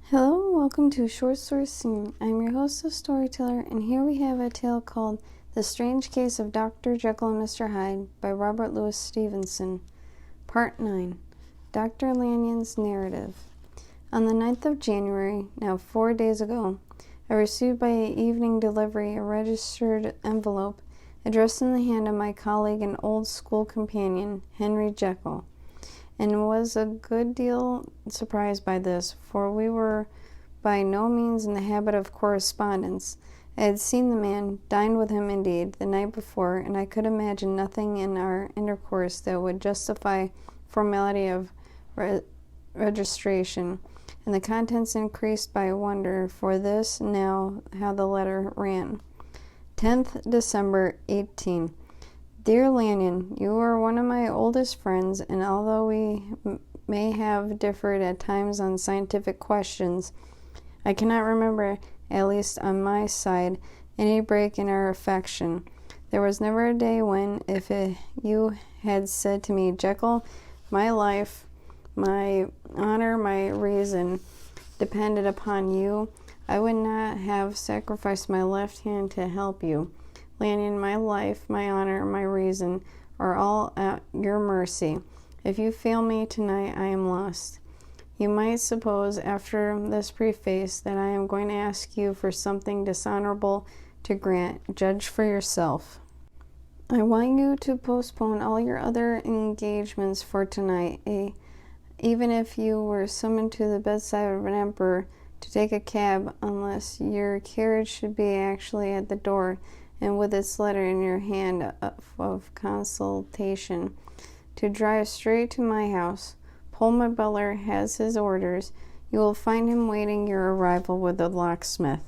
Hello, welcome to Short Story Scene. I'm your host, the storyteller, and here we have a tale called The Strange Case of Dr. Jekyll and Mr. Hyde by Robert Louis Stevenson. Part 9. Dr. Lanyon's Narrative. On the 9th of January, now 4 days ago, I received by evening delivery a registered envelope addressed in the hand of my colleague and old school companion, Henry Jekyll, and was a good deal surprised by this, for we were by no means in the habit of correspondence. I had seen the man, dined with him indeed, the night before, and I could imagine nothing in our intercourse that would justify formality of registration, and the contents increased by wonder, for this now how the letter ran. 10th December, 18. Dear Lanyon, you are one of my oldest friends, and although we may have differed at times on scientific questions, I cannot remember, at least on my side, any break in our affection. There was never a day when, if you had said to me, Jekyll, my life, my honor, my reason depended upon you, I would not have sacrificed my left hand to help you. Lanyon, my life, my honor, my reason are all at your mercy. If you fail me tonight, I am lost. You might suppose, after this preface, that I am going to ask you for something dishonorable to grant. Judge for yourself. I want you to postpone all your other engagements for tonight, even if you were summoned to the bedside of an emperor to take a cab, unless your carriage should be actually at the door, and with its letter in your hand of consultation, to drive straight to my house. Pullman Butler has his orders. You will find him waiting your arrival with the locksmith.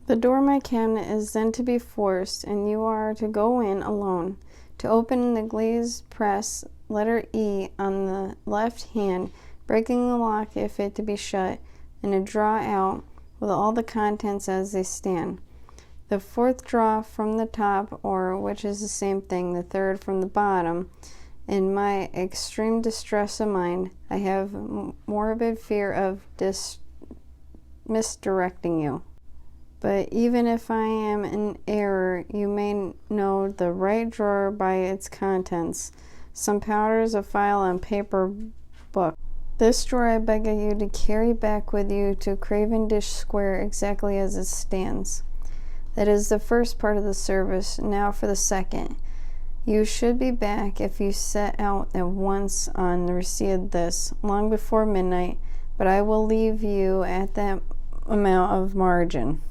The door of my cabinet is then to be forced, and you are to go in alone. To open the glazed press, letter E on the left hand, breaking the lock if it to be shut, and to draw out with all the contents as they stand. The fourth draw from the top, or, which is the same thing, the third from the bottom. In my extreme distress of mind, I have morbid fear of misdirecting you. But even if I am in error, you may know the right drawer by its contents. Some powders, a file, and paper book. This drawer I beg of you to carry back with you to Cavendish Square exactly as it stands. That is the first part of the service. Now for the second. You should be back, if you set out at once on the receipt of this, long before midnight, but I will leave you at that amount of margin.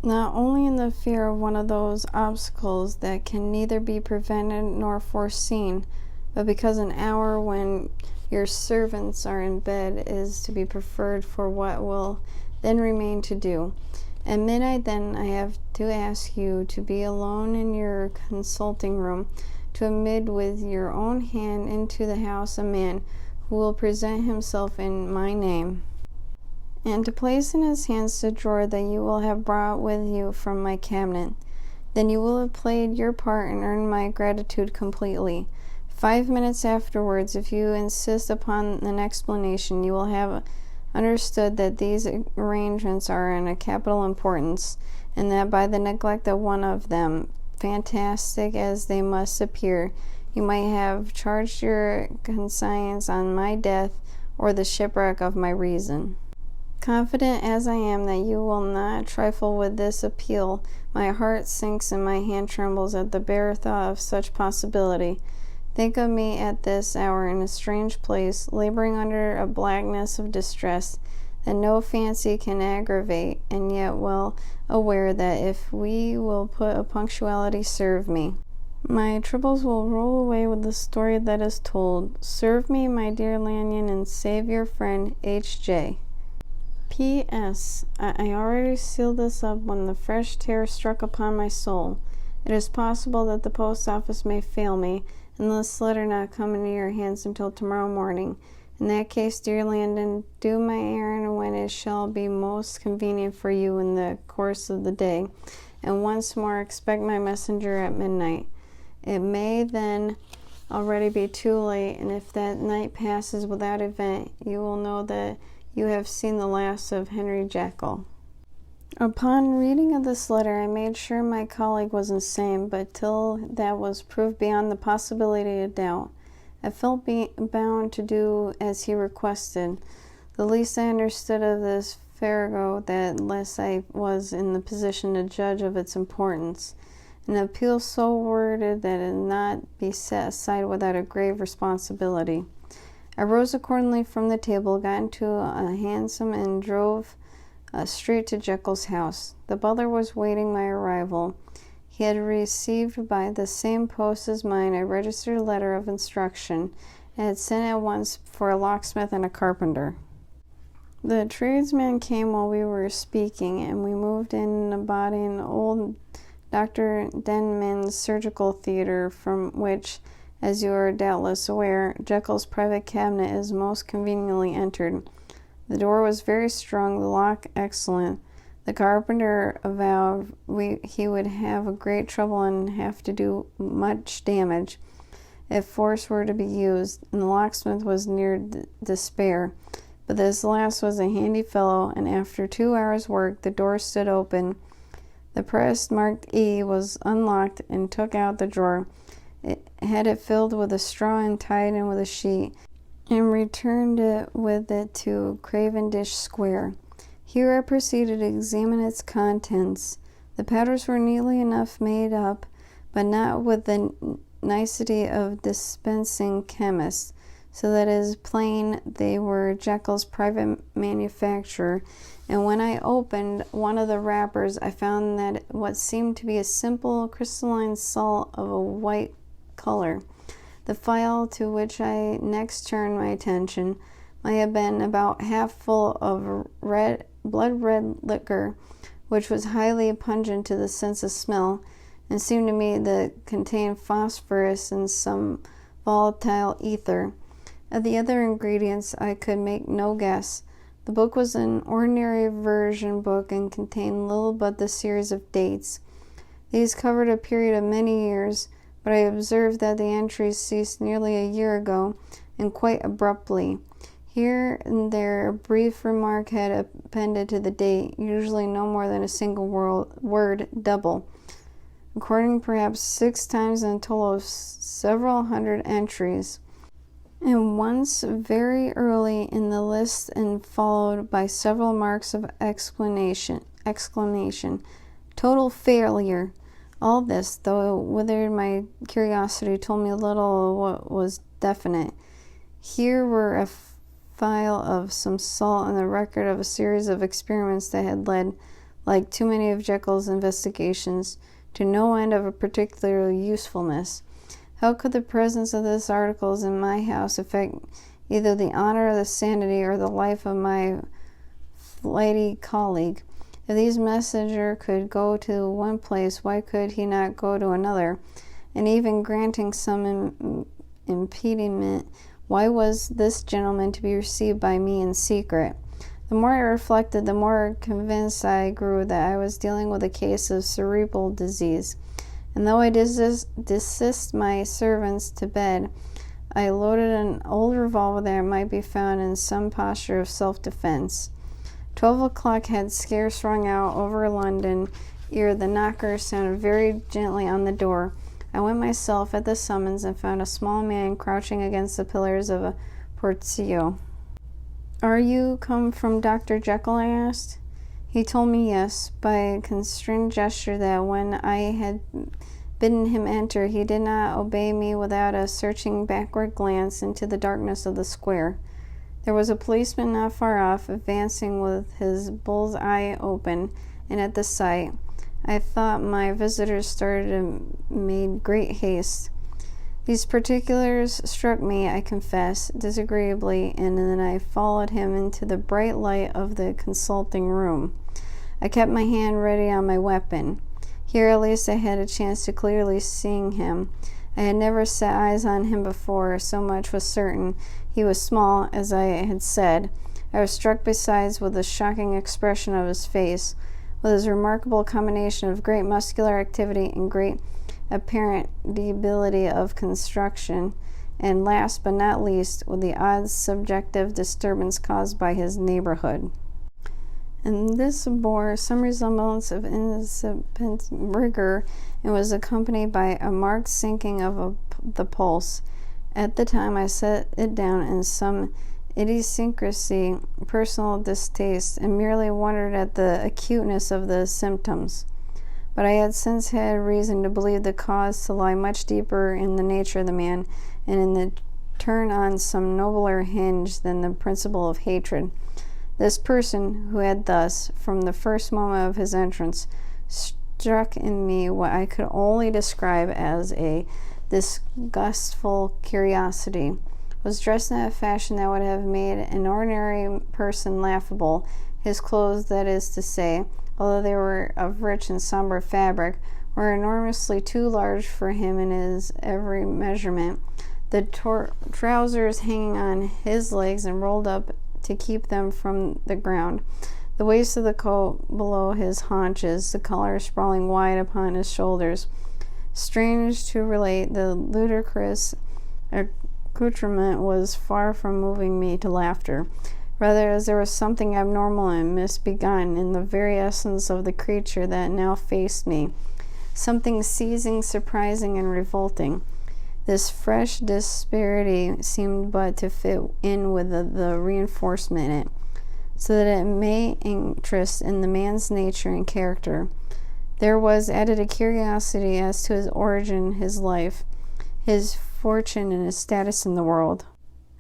Not only in the fear of one of those obstacles that can neither be prevented nor foreseen, but because an hour when your servants are in bed is to be preferred for what will then remain to do. At midnight, then, I have to ask you to be alone in your consulting room, to admit with your own hand into the house a man who will present himself in my name, and to place in his hands the drawer that you will have brought with you from my cabinet. Then you will have played your part and earned my gratitude completely. 5 minutes afterwards, if you insist upon an explanation, you will have understood that these arrangements are in a capital importance, and that by the neglect of one of them, fantastic as they must appear, you might have charged your conscience on my death or the shipwreck of my reason. Confident as I am that you will not trifle with this appeal, my heart sinks and my hand trembles at the bare thought of such possibility. Think of me at this hour in a strange place, laboring under a blackness of distress that no fancy can aggravate, and yet well aware that if we will put a punctuality serve me, my troubles will roll away with the story that is told. Serve me, my dear Lanyon, and save your friend H.J. P.S. I already sealed this up when the fresh terror struck upon my soul. It is possible that the post office may fail me, and this letter not come into your hands until tomorrow morning. In that case, dear Landon, do my errand when it shall be most convenient for you in the course of the day, and once more expect my messenger at midnight. It may then already be too late, and if that night passes without event, you will know that you have seen the last of Henry Jekyll. Upon reading of this letter, I made sure my colleague was insane, but till that was proved beyond the possibility of doubt, I felt bound to do as he requested. The least I understood of this farrago, that less I was in the position to judge of its importance. An appeal so worded that it not be set aside without a grave responsibility. I rose accordingly from the table, got into a hansom, and drove straight to Jekyll's house. The butler was waiting my arrival. He had received by the same post as mine a registered letter of instruction, and had sent at once for a locksmith and a carpenter. The tradesman came while we were speaking, and we moved in a body in old Dr. Denman's surgical theater, from which, as you are doubtless aware, Jekyll's private cabinet is most conveniently entered. The door was very strong, the lock excellent. The carpenter avowed he would have a great trouble and have to do much damage if force were to be used, and the locksmith was near despair. But this last was a handy fellow, and after 2 hours' work the door stood open. The press marked E was unlocked, and took out the drawer. Had it filled with a straw and tied in with a sheet, and returned it with it to Cavendish Square. Here I proceeded to examine its contents. The powders were neatly enough made up, but not with the nicety of dispensing chemists, so that it is plain they were Jekyll's private manufacture, and when I opened one of the wrappers I found that what seemed to be a simple crystalline salt of a white color. The phial to which I next turned my attention might have been about half full of blood red liquor, which was highly pungent to the sense of smell, and seemed to me to contain phosphorus and some volatile ether. Of the other ingredients I could make no guess. The book was an ordinary version book, and contained little but the series of dates. These covered a period of many years, but I observed that the entries ceased nearly a year ago, and quite abruptly. Here and there a brief remark had appended to the date, usually no more than a single word double, according perhaps 6 times in a total of several hundred entries, and once very early in the list, and followed by several marks of exclamation. Total failure. All this, though it withered my curiosity, told me little of what was definite. Here were a phial of some salt, and the record of a series of experiments that had led, like too many of Jekyll's investigations, to no end of a particular usefulness. How could the presence of this article in my house affect either the honor or the sanity or the life of my flighty colleague? If these messenger could go to one place, why could he not go to another? And even granting some impediment, why was this gentleman to be received by me in secret? The more I reflected, the more convinced I grew that I was dealing with a case of cerebral disease. And though I desist my servants to bed, I loaded an old revolver that might be found in some posture of self-defense. 12 o'clock had scarce rung out over London ere the knocker sounded very gently on the door. I went myself at the summons, and found a small man crouching against the pillars of a portico. "Are you come from Dr. Jekyll?" I asked. He told me yes, by a constrained gesture, that when I had bidden him enter, he did not obey me without a searching backward glance into the darkness of the square. There was a policeman not far off, advancing with his bull's eye open, and at the sight, I thought my visitors started and made great haste. These particulars struck me, I confess, disagreeably, and then I followed him into the bright light of the consulting room. I kept my hand ready on my weapon. Here at least I had a chance to clearly seeing him. I had never set eyes on him before, so much was certain. He was small, as I had said. I was struck besides with the shocking expression of his face, with his remarkable combination of great muscular activity and great apparent debility of construction, and last but not least, with the odd subjective disturbance caused by his neighborhood. And this bore some resemblance of incipient rigor and was accompanied by a marked sinking of the pulse. At the time, I set it down in some idiosyncrasy, personal distaste, and merely wondered at the acuteness of the symptoms. But I had since had reason to believe the cause to lie much deeper in the nature of the man, and in the turn on some nobler hinge than the principle of hatred. This person, who had thus, from the first moment of his entrance, struck in me what I could only describe as a disgustful curiosity, was dressed in a fashion that would have made an ordinary person laughable. His clothes, that is to say, although they were of rich and somber fabric, were enormously too large for him in his every measurement, the trousers hanging on his legs and rolled up to keep them from the ground, the waist of the coat below his haunches, the collar sprawling wide upon his shoulders. Strange to relate, the ludicrous accoutrement was far from moving me to laughter, rather as there was something abnormal and misbegotten in the very essence of the creature that now faced me, something seizing, surprising, and revolting. This fresh disparity seemed but to fit in with the reinforcement in it, so that it may interest in the man's nature and character. There was added a curiosity as to his origin, his life, his fortune, and his status in the world.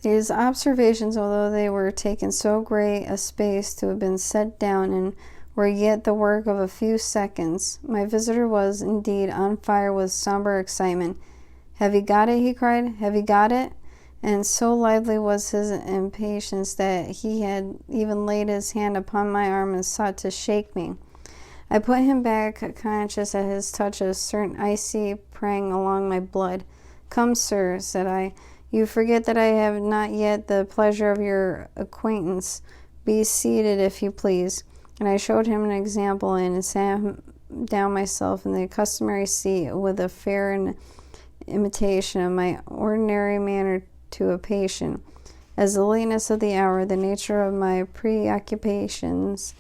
These observations, although they were taken so great a space to have been set down and were yet the work of a few seconds, my visitor was indeed on fire with somber excitement. "Have you got it?" he cried. "Have you got it?" And so lively was his impatience that he had even laid his hand upon my arm and sought to shake me. I put him back, conscious at his touch of a certain icy prang along my blood. "Come, sir," said I, "you forget that I have not yet the pleasure of your acquaintance. Be seated, if you please." And I showed him an example and sat down myself in the customary seat with a fair imitation of my ordinary manner to a patient, as the lateness of the hour, the nature of my preoccupations,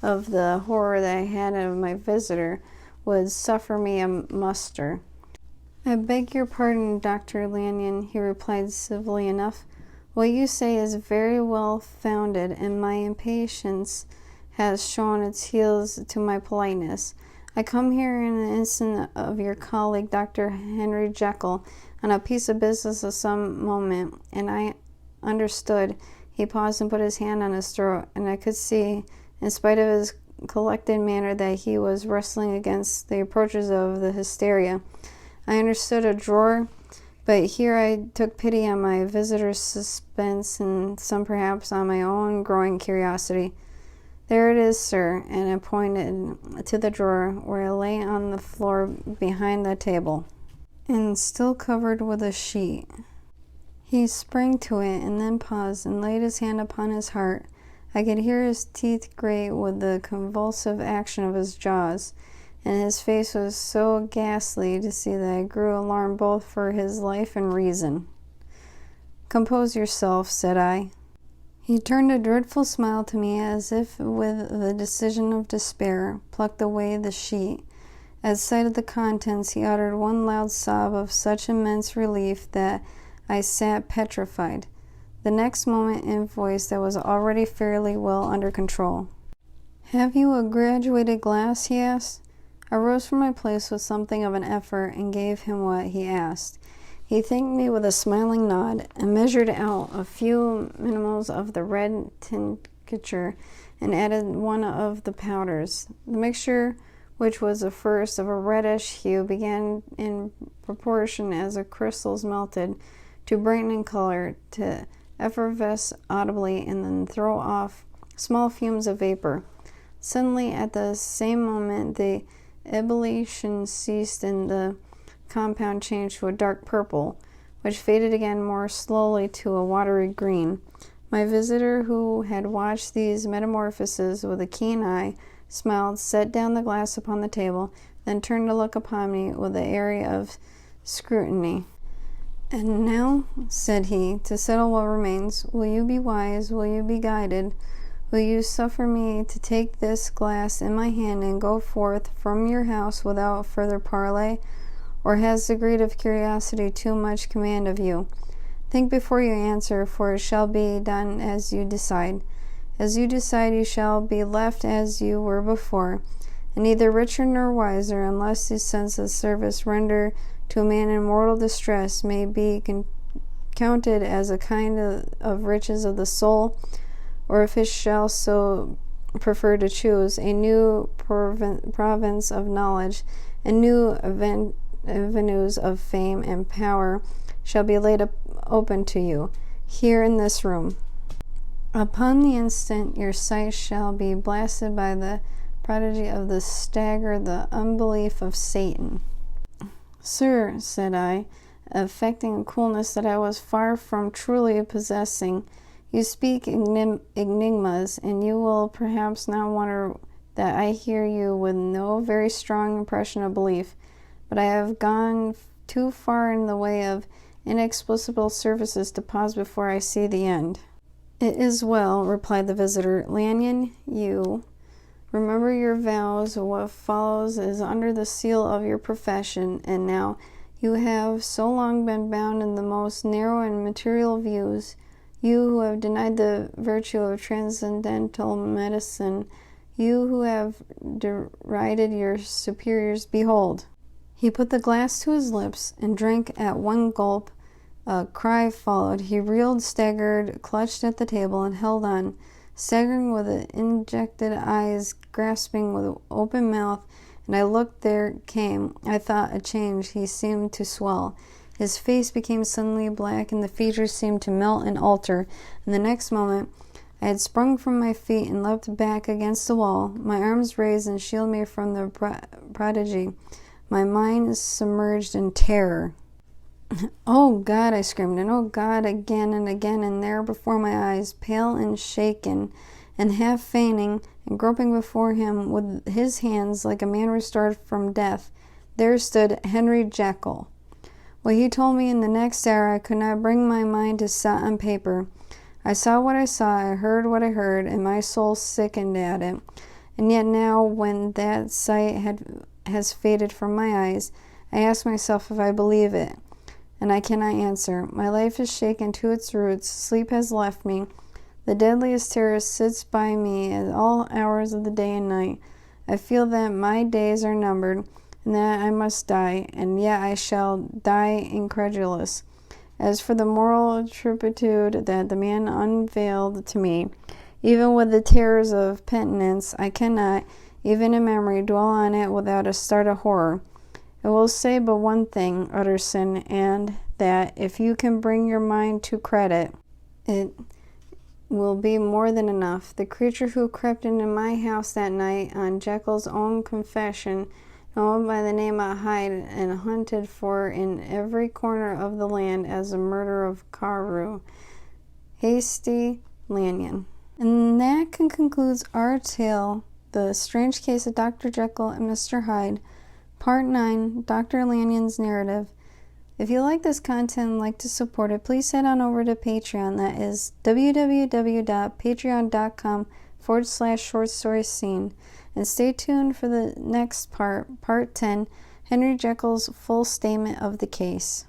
of the horror that I had of my visitor, would suffer me a muster. "I beg your pardon, Dr. Lanyon," he replied civilly enough. "What you say is very well founded, and my impatience has shown its heels to my politeness. I come here in an instant of your colleague, Dr. Henry Jekyll, on a piece of business of some moment, and I understood." He paused and put his hand on his throat, and I could see, in spite of his collected manner, that he was wrestling against the approaches of the hysteria. I understood a drawer, but here I took pity on my visitor's suspense and some perhaps on my own growing curiosity. "There it is, sir," and I pointed to the drawer where it lay on the floor behind the table, and still covered with a sheet. He sprang to it and then paused and laid his hand upon his heart. I could hear his teeth grate with the convulsive action of his jaws, and his face was so ghastly to see that I grew alarmed both for his life and reason. "Compose yourself," said I. He turned a dreadful smile to me, as if with the decision of despair, plucked away the sheet. At sight of the contents, he uttered one loud sob of such immense relief that I sat petrified. The next moment, in a voice that was already fairly well under control, "Have you a graduated glass?" he asked. I rose from my place with something of an effort and gave him what he asked. He thanked me with a smiling nod and measured out a few minimals of the red tincture and added one of the powders. The mixture, which was at first of a reddish hue, began in proportion as the crystals melted to brighten in color, to effervesce audibly, and then throw off small fumes of vapor. Suddenly, at the same moment, the ebullition ceased and the compound changed to a dark purple, which faded again more slowly to a watery green. My visitor, who had watched these metamorphoses with a keen eye, smiled, set down the glass upon the table, then turned to look upon me with an air of scrutiny. And now, said he, to settle what remains, will you be wise, will you be guided? Will you suffer me to take this glass in my hand and go forth from your house without further parley? Or has the greed of curiosity too much command of you? Think before you answer, for it shall be done as you decide. As you decide, you shall be left as you were before, and neither richer nor wiser, unless the sense of service rendered to a man in mortal distress may be counted as a kind of riches of the soul, or if it shall so prefer to choose, a new province of knowledge, and new avenues of fame and power shall be laid open to you, here in this room. Upon the instant your sight shall be blasted by the prodigy of the stagger, the unbelief of Satan. Sir, said I, affecting a coolness that I was far from truly possessing, you speak enigmas, and you will perhaps not wonder that I hear you with no very strong impression of belief, but I have gone too far in the way of inexplicable services to pause before I see the end. It is well, replied the visitor. Lanyon, you remember your vows. What follows is under the seal of your profession, and now you have so long been bound in the most narrow and material views, you who have denied the virtue of transcendental medicine, you who have derided your superiors, behold. He put the glass to his lips and drank at one gulp. A cry followed. He reeled, staggered, clutched at the table, and held on, staggering with injected eyes, grasping with open mouth, and I looked. There came, I thought, a change. He seemed to swell. His face became suddenly black, and the features seemed to melt and alter, and the next moment I had sprung from my feet and leapt back against the wall, my arms raised and shielded me from the prodigy, my mind submerged in terror. Oh God, I screamed, and oh God, again and again, and there before my eyes, pale and shaken, and half fainting, and groping before him with his hands like a man restored from death, there stood Henry Jekyll. What he told me in the next hour I could not bring my mind to set on paper. I saw what I saw, I heard what I heard, and my soul sickened at it. And yet now, when that sight has faded from my eyes, I ask myself if I believe it, and I cannot answer. My life is shaken to its roots, sleep has left me, the deadliest terror sits by me at all hours of the day and night. I feel that my days are numbered, and that I must die, and yet I shall die incredulous. As for the moral turpitude that the man unveiled to me, even with the terrors of penitence, I cannot, even in memory, dwell on it without a start of horror. It will say but one thing, Utterson, and that, if you can bring your mind to credit, it will be more than enough. The creature who crept into my house that night, on Jekyll's own confession, known by the name of Hyde, and hunted for in every corner of the land as the murder of Carew, Hasty Lanyon. And that concludes our tale, The Strange Case of Dr. Jekyll and Mr. Hyde, Part 9, Dr. Lanyon's Narrative. If you like this content and like to support it, please head on over to Patreon. That is www.patreon.com/shortstoriescene. And stay tuned for the next part, Part 10, Henry Jekyll's full statement of the case.